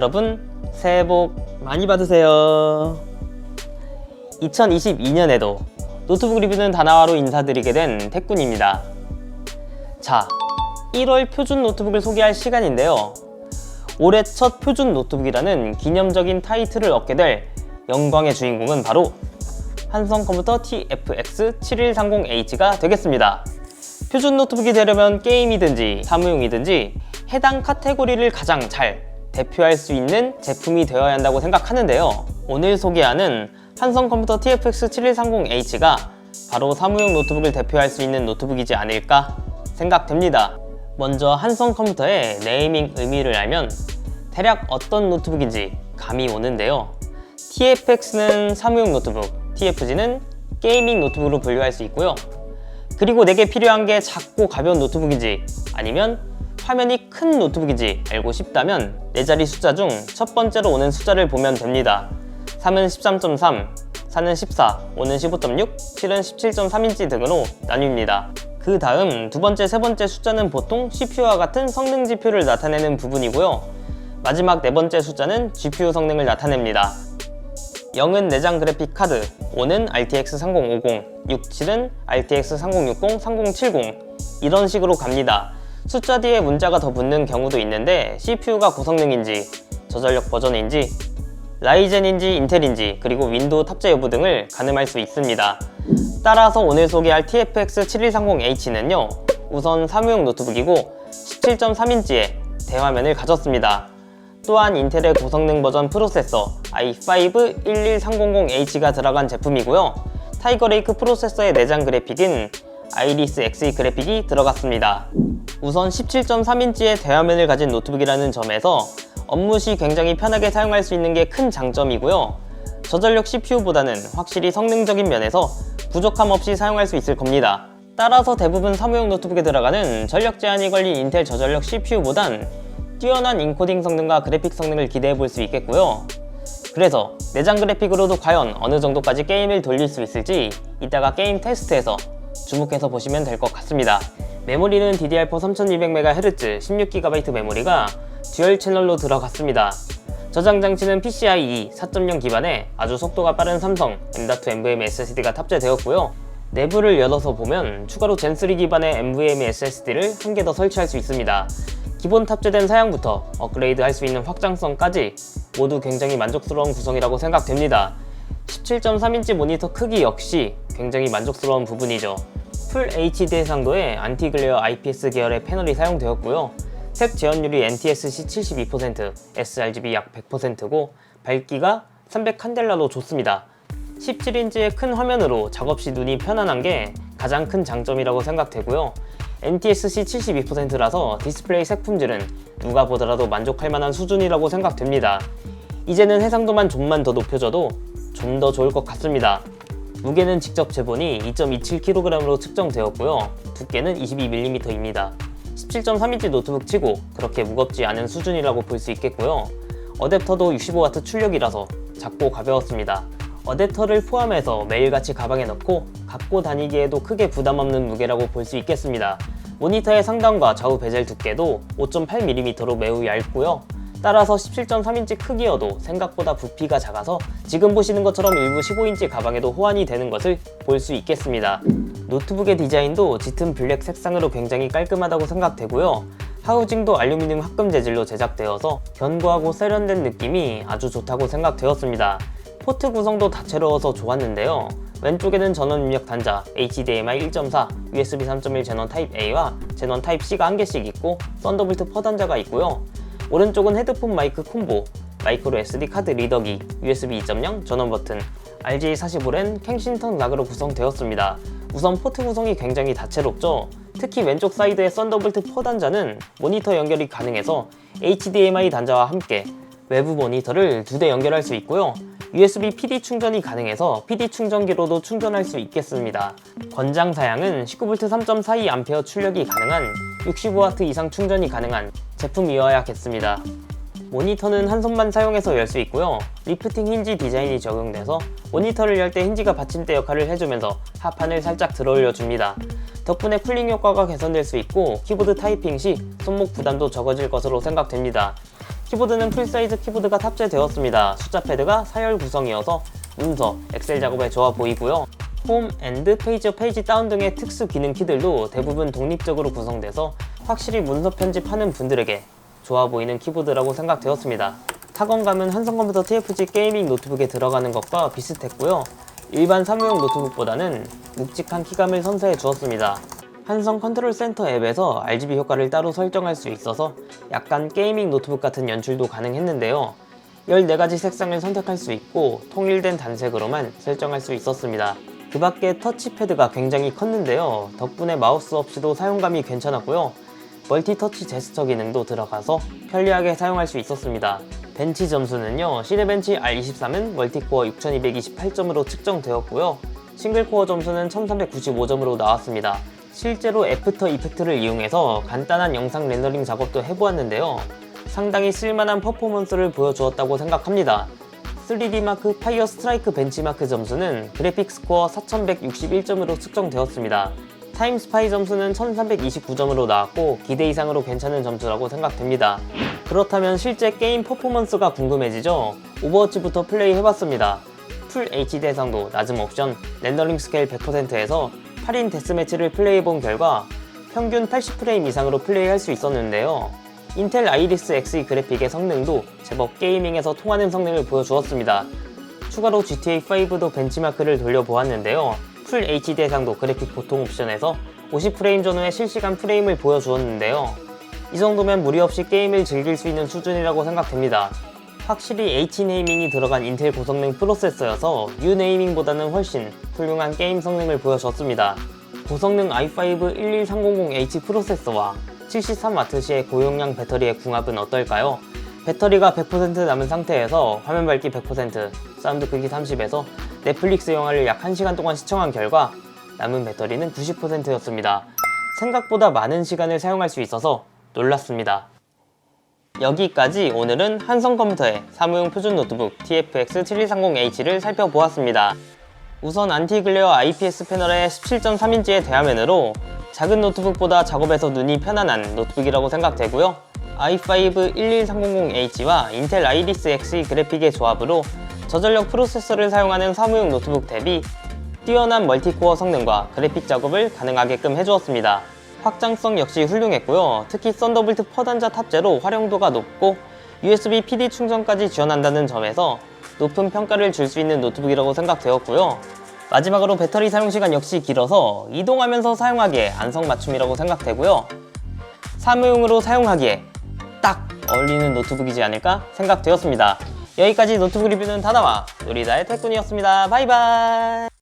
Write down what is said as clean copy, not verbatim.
여러분 새해 복 많이 받으세요. 2022년에도 노트북 리뷰는 다나와로 인사드리게 된 태쿤입니다. 자, 1월 표준 노트북을 소개할 시간인데요. 올해 첫 표준 노트북이라는 기념적인 타이틀을 얻게 될 영광의 주인공은 바로 한성컴퓨터 TFX7130H가 되겠습니다. 표준 노트북이 되려면 게임이든지 사무용이든지 해당 카테고리를 가장 잘 대표할 수 있는 제품이 되어야 한다고 생각하는데요. 오늘 소개하는 한성컴퓨터 TFX7130H가 바로 사무용 노트북을 대표할 수 있는 노트북이지 않을까 생각됩니다. 먼저 한성컴퓨터의 네이밍 의미를 알면 대략 어떤 노트북인지 감이 오는데요. TFX는 사무용 노트북, TFG는 게이밍 노트북으로 분류할 수 있고요. 그리고 내게 필요한 게 작고 가벼운 노트북인지 아니면 화면이 큰 노트북인지 알고 싶다면 4자리 숫자 중 첫 번째로 오는 숫자를 보면 됩니다. 3은 13.3, 4는 14, 5는 15.6, 7은 17.3인치 등으로 나뉩니다. 그 다음 두 번째, 세 번째 숫자는 보통 CPU와 같은 성능 지표를 나타내는 부분이고요. 마지막 네 번째 숫자는 GPU 성능을 나타냅니다. 0은 내장 그래픽 카드, 5는 RTX 3050, 67은 RTX 3060, 3070 이런 식으로 갑니다. 숫자 뒤에 문자가 더 붙는 경우도 있는데 CPU가 고성능인지, 저전력 버전인지, 라이젠인지 인텔인지, 그리고 윈도우 탑재 여부 등을 가늠할 수 있습니다. 따라서 오늘 소개할 TFX7130H는요 우선 사무용 노트북이고 17.3인치의 대화면을 가졌습니다. 또한 인텔의 고성능 버전 프로세서 i5-11300H가 들어간 제품이고요. 타이거 레이크 프로세서의 내장 그래픽인 아이리스 Xe 그래픽이 들어갔습니다. 우선 17.3인치의 대화면을 가진 노트북이라는 점에서 업무 시 굉장히 편하게 사용할 수 있는 게 큰 장점이고요. 저전력 CPU보다는 확실히 성능적인 면에서 부족함 없이 사용할 수 있을 겁니다. 따라서 대부분 사무용 노트북에 들어가는 전력 제한이 걸린 인텔 저전력 CPU보단 뛰어난 인코딩 성능과 그래픽 성능을 기대해 볼 수 있겠고요. 그래서 내장 그래픽으로도 과연 어느 정도까지 게임을 돌릴 수 있을지 이따가 게임 테스트에서 주목해서 보시면 될 것 같습니다. 메모리는 DDR4 3200MHz 16GB 메모리가 듀얼 채널로 들어갔습니다. 저장 장치는 PCIe 4.0 기반의 아주 속도가 빠른 삼성 M.2 NVMe SSD가 탑재되었고요. 내부를 열어서 보면 추가로 젠3 기반의 NVMe SSD를 한 개 더 설치할 수 있습니다. 기본 탑재된 사양부터 업그레이드 할 수 있는 확장성까지 모두 굉장히 만족스러운 구성이라고 생각됩니다. 17.3인치 모니터 크기 역시 굉장히 만족스러운 부분이죠. 풀 HD 해상도의 안티글레어 IPS 계열의 패널이 사용되었고요. 색 재현율이 NTSC 72%, sRGB 약 100%고 밝기가 300칸델라로 좋습니다. 17인치의 큰 화면으로 작업 시 눈이 편안한 게 가장 큰 장점이라고 생각되고요. NTSC 72%라서 디스플레이 색 품질은 누가 보더라도 만족할 만한 수준이라고 생각됩니다. 이제는 해상도만 좀만 더 높여줘도 좀 더 좋을 것 같습니다. 무게는 직접 재보니 2.27kg으로 측정되었고요. 두께는 22mm입니다. 17.3인치 노트북 치고 그렇게 무겁지 않은 수준이라고 볼 수 있겠고요. 어댑터도 65W 출력이라서 작고 가벼웠습니다. 어댑터를 포함해서 매일같이 가방에 넣고 갖고 다니기에도 크게 부담 없는 무게라고 볼 수 있겠습니다. 모니터의 상단과 좌우 베젤 두께도 5.8mm로 매우 얇고요. 따라서 17.3인치 크기여도 생각보다 부피가 작아서 지금 보시는 것처럼 일부 15인치 가방에도 호환이 되는 것을 볼 수 있겠습니다. 노트북의 디자인도 짙은 블랙 색상으로 굉장히 깔끔하다고 생각되고요. 하우징도 알루미늄 합금 재질로 제작되어서 견고하고 세련된 느낌이 아주 좋다고 생각되었습니다. 포트 구성도 다채로워서 좋았는데요. 왼쪽에는 전원 입력 단자 HDMI 1.4, USB 3.1 제넌 타입 A와 제넌 타입 C가 한 개씩 있고 썬더볼트 퍼 단자가 있고요. 오른쪽은 헤드폰 마이크 콤보, 마이크로 SD 카드 리더기, USB 2.0 전원 버튼, RJ45렌 캥싱턴 락으로 구성되었습니다. 우선 포트 구성이 굉장히 다채롭죠. 특히 왼쪽 사이드의 썬더볼트 퍼 단자는 모니터 연결이 가능해서 HDMI 단자와 함께 외부 모니터를 2대 연결할 수 있고요. USB PD 충전이 가능해서 PD 충전기로도 충전할 수 있겠습니다. 권장 사양은 19V 3.42A 출력이 가능한 65W 이상 충전이 가능한 제품이어야겠습니다. 모니터는 한 손만 사용해서 열 수 있고요. 리프팅 힌지 디자인이 적용돼서 모니터를 열 때 힌지가 받침대 역할을 해주면서 하판을 살짝 들어올려 줍니다. 덕분에 쿨링 효과가 개선될 수 있고 키보드 타이핑 시 손목 부담도 적어질 것으로 생각됩니다. 키보드는 풀사이즈 키보드가 탑재되었습니다. 숫자 패드가 사열 구성이어서 문서, 엑셀 작업에 좋아 보이고요. 홈, 엔드, 페이지업, 페이지 다운 등의 특수 기능 키들도 대부분 독립적으로 구성돼서 확실히 문서 편집하는 분들에게 좋아 보이는 키보드라고 생각되었습니다. 타건감은 한성컴퓨터 TFG 게이밍 노트북에 들어가는 것과 비슷했고요. 일반 사무용 노트북보다는 묵직한 키감을 선사해 주었습니다. 한성 컨트롤 센터 앱에서 RGB 효과를 따로 설정할 수 있어서 약간 게이밍 노트북 같은 연출도 가능했는데요. 14가지 색상을 선택할 수 있고 통일된 단색으로만 설정할 수 있었습니다. 그 밖에 터치패드가 굉장히 컸는데요. 덕분에 마우스 없이도 사용감이 괜찮았고요. 멀티터치 제스처 기능도 들어가서 편리하게 사용할 수 있었습니다. 벤치 점수는요, 시네벤치 R23은 멀티코어 6228점으로 측정되었고요. 싱글코어 점수는 1395점으로 나왔습니다. 실제로 애프터 이펙트를 이용해서 간단한 영상 렌더링 작업도 해보았는데요. 상당히 쓸만한 퍼포먼스를 보여주었다고 생각합니다. 3D마크 파이어 스트라이크 벤치마크 점수는 그래픽 스코어 4161점으로 측정되었습니다. 타임스파이 점수는 1329점으로 나왔고 기대 이상으로 괜찮은 점수라고 생각됩니다. 그렇다면 실제 게임 퍼포먼스가 궁금해지죠? 오버워치부터 플레이 해봤습니다. 풀 HD 해상도, 낮음 옵션, 렌더링 스케일 100%에서 8인 데스매치를 플레이해본 결과 평균 80프레임 이상으로 플레이할 수 있었는데요. 인텔 아이리스 Xe 그래픽의 성능도 제법 게이밍에서 통하는 성능을 보여주었습니다. 추가로 GTA5도 벤치마크를 돌려보았는데요. 풀 HD 해상도 그래픽 보통 옵션에서 50프레임 전후의 실시간 프레임을 보여주었는데요. 이 정도면 무리 없이 게임을 즐길 수 있는 수준이라고 생각됩니다. 확실히 H네이밍이 들어간 인텔 고성능 프로세서여서 U네이밍보다는 훨씬 훌륭한 게임 성능을 보여줬습니다. 고성능 i5 11300H 프로세서와 73W의 고용량 배터리의 궁합은 어떨까요? 배터리가 100% 남은 상태에서 화면 밝기 100%, 사운드 크기 30에서 넷플릭스 영화를 약 1시간 동안 시청한 결과 남은 배터리는 90%였습니다. 생각보다 많은 시간을 사용할 수 있어서 놀랐습니다. 여기까지 오늘은 한성컴퓨터의 사무용 표준 노트북 TFX 7230H를 살펴보았습니다. 우선 안티글레어 IPS 패널의 17.3인치의 대화면으로 작은 노트북보다 작업에서 눈이 편안한 노트북이라고 생각되고요. i5 11300H와 인텔 아이리스 Xe 그래픽의 조합으로 저전력 프로세서를 사용하는 사무용 노트북 대비 뛰어난 멀티코어 성능과 그래픽 작업을 가능하게끔 해주었습니다. 확장성 역시 훌륭했고요. 특히 썬더볼트 퍼단자 탑재로 활용도가 높고 USB PD 충전까지 지원한다는 점에서 높은 평가를 줄 수 있는 노트북이라고 생각되었고요. 마지막으로 배터리 사용시간 역시 길어서 이동하면서 사용하기에 안성맞춤이라고 생각되고요. 사무용으로 사용하기에 딱 어울리는 노트북이지 않을까 생각되었습니다. 여기까지 노트북 리뷰는 다나와 놀이다의 태꾼이었습니다. 바이바이.